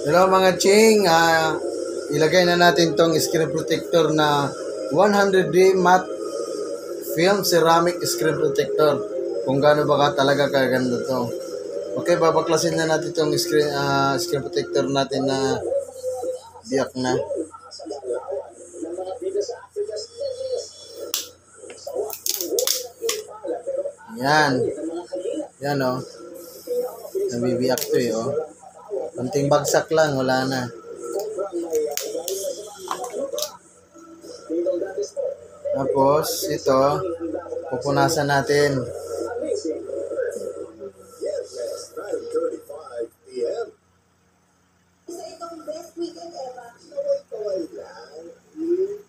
Hello mga ching, ilagay na natin tong screen protector na 100D matte film ceramic screen protector. Kung gaano ba talaga kaganda to. Okay, babaklasin na natin tong screen protector natin na biyak na. Yan. Yan o. Nabibiyak to eh o. Kunting bagsak lang, wala na. Tapos, ito, pupunasan natin.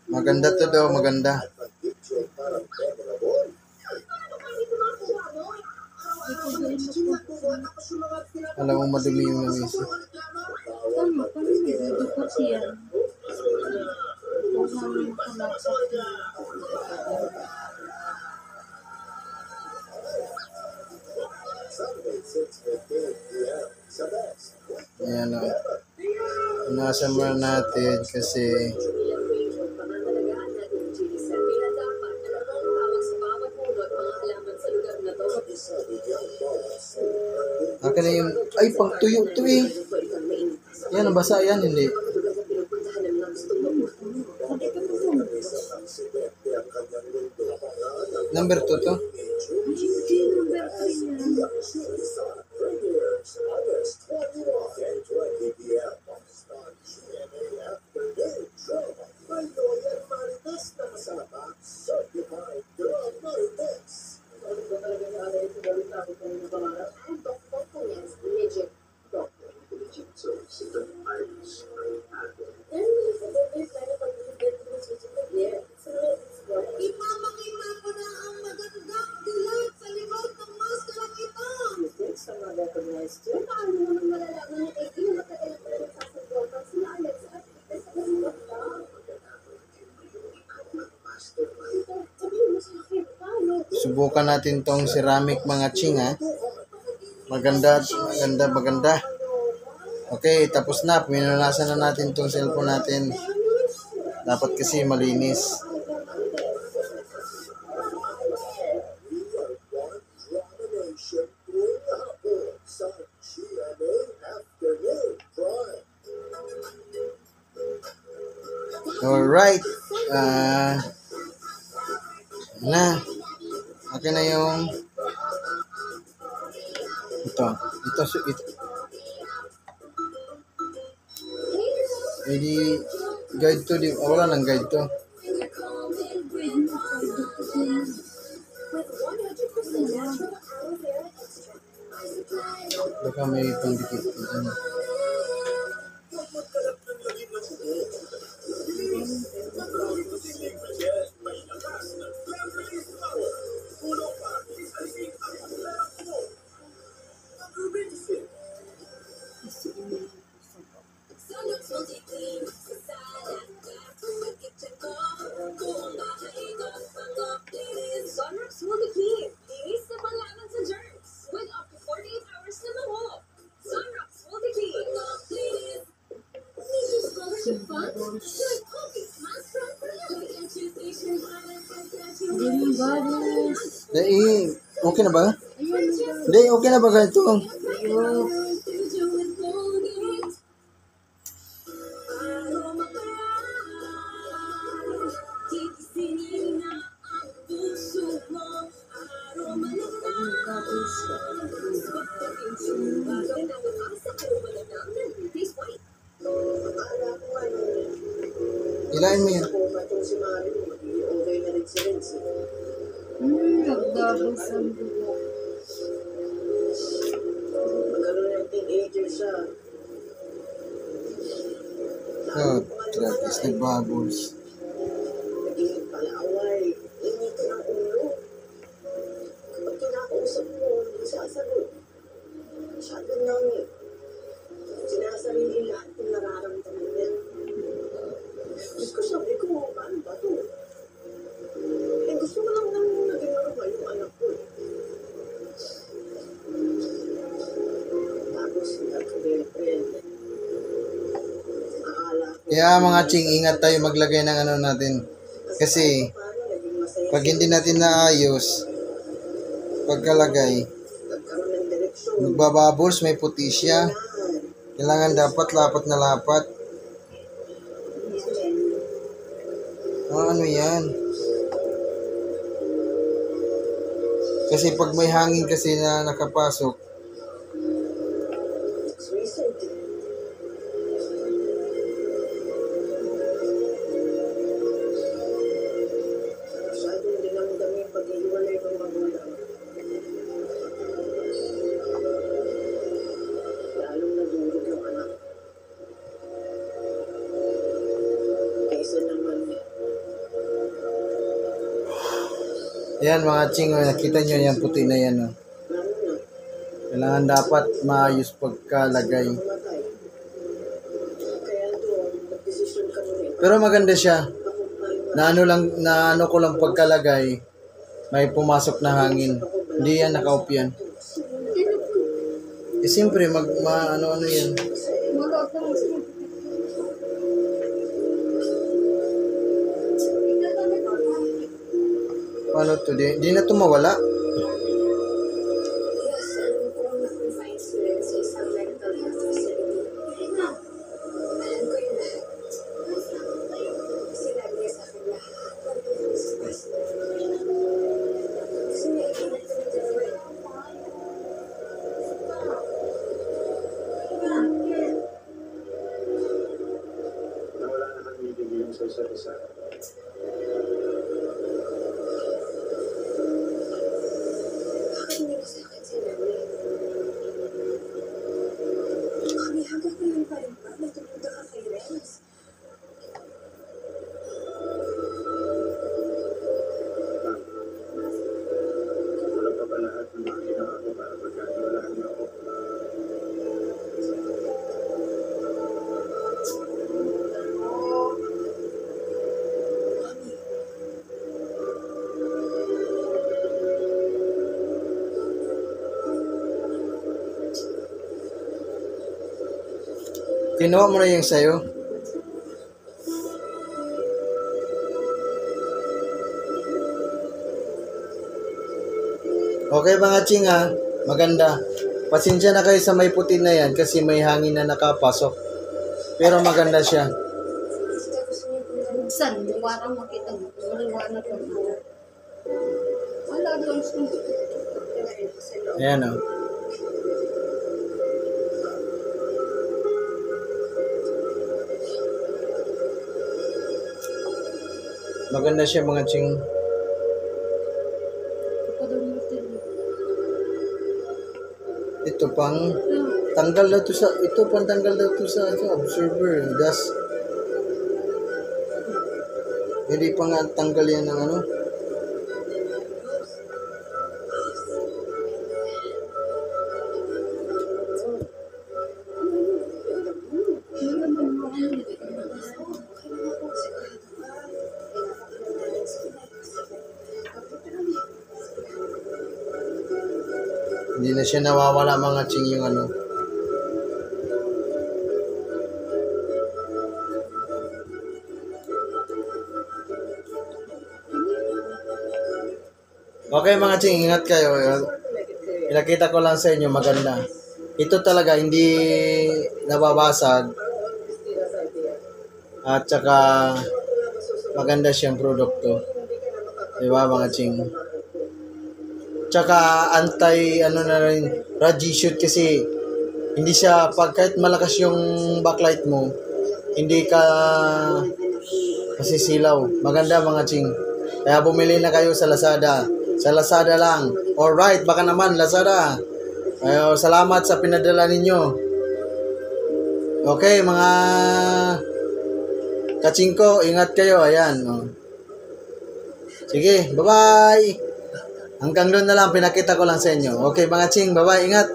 Maganda to daw, maganda. Alam mo madumi yung namisi. Tama, paano may dudukot siya? Ayan o. Punasan mo natin kasi akin na yung, ay, pang tuyo to eh. Yan, nabasa yan, hindi. Number 2 to. Subukan natin tong ceramic mga ching ha. Maganda, maganda, maganda. Okay, tapos na. Pinunasan na natin tong cellphone natin. Dapat kasi malinis. Alright. Na. Akin na yung ito. Hindi guide to. Wala nang guide to. Baka may pandikit. Okay na ba? Hindi, okay na ba ganito? Ilain mo yan. Nagdabos ang buko. Oh, tragis, nagbabos. Sinasarili lahat ng nararamdaman niya. Gusto sabi ko, paano ba ito? Gusto ko lang nang naging normal yung anak ko. Tapos, nagka-girlfriend. Kaya mga ching, ingat tayo maglagay ng ano natin. Kasi, Paano naging masaya pag hindi natin naayos, pagkalagay, nagkaroon ng direksyon. magbabubbles, may puti siya. Kailangan dapat lapat na lapat. Ano yan? Kasi pag may hangin kasi na nakapasok, It's recent. Masyadong dinamdami yung pag-iwalay ng magulang. Lalong nadurog yung anak. Kaysa naman, yan mga ching, nakita nyo yan puti na yan. Oh. lalo na, Kailangan dapat maayos pagkalagay. mamatay. Kaya doon, nag-desisyon kami rin. Pero maganda siya. Ako pa yung Na ano ko lang pagkalagay, may pumasok na hangin. Hindi yan naka-off yan. Eh siyempre, ano yan. Wala ka lang sa Paano to? Di na to mawala. Yes, alam ko ang na-confine sila sa isang mental health facility. Alam ko yung lahat. Sinabi niya sa akin lahat ng stress na. Kasi may ikinat ko na dalawa. na wala naman ibigay sa isa't isa. Bakit hindi ko sa akin sinabi? Kami hanggang ngayon pa rin ba? Nagtupunta ka kay Renz. Wala pa ba lahat ng mga ginawa ko para pagkatiwalaan niyo ako? Mami, Kinuha mo na yung sayo. Okay mga ching ha, maganda. Pasensya na kayo sa may puti na yan kasi may hangin na nakapasok. Pero maganda siya. basta gusto niyo po na buksan, liwanag makita mo. Liwanag ko na. Wala doon sa rin sa loob. Ayan o. Maganda siya mga ching. Ito pang tanggal na to sa observer. Das hindi pa nga tanggal yan ng ano. Hindi na siya nawawala mga ching yung ano. Okay mga ching, ingat kayo. Pinakita ko lang sa inyo, maganda. Ito talaga hindi nababasag. At saka maganda siyang produkto. Diba mga ching? Tsaka anti ano na rin radiation kasi hindi siya pag kahit malakas yung backlight mo hindi ka masisilaw. Maganda mga ching. Kaya bumili na kayo sa Lazada. Sa Lazada lang. Alright, baka naman Lazada. Salamat sa pinadala ninyo. Okay, mga kaching ko, ingat kayo. Ayan. Oh. Sige, bye-bye. Hanggang doon na lang, pinakita ko lang sa inyo. Okay, mga ching, bye-bye, ingat.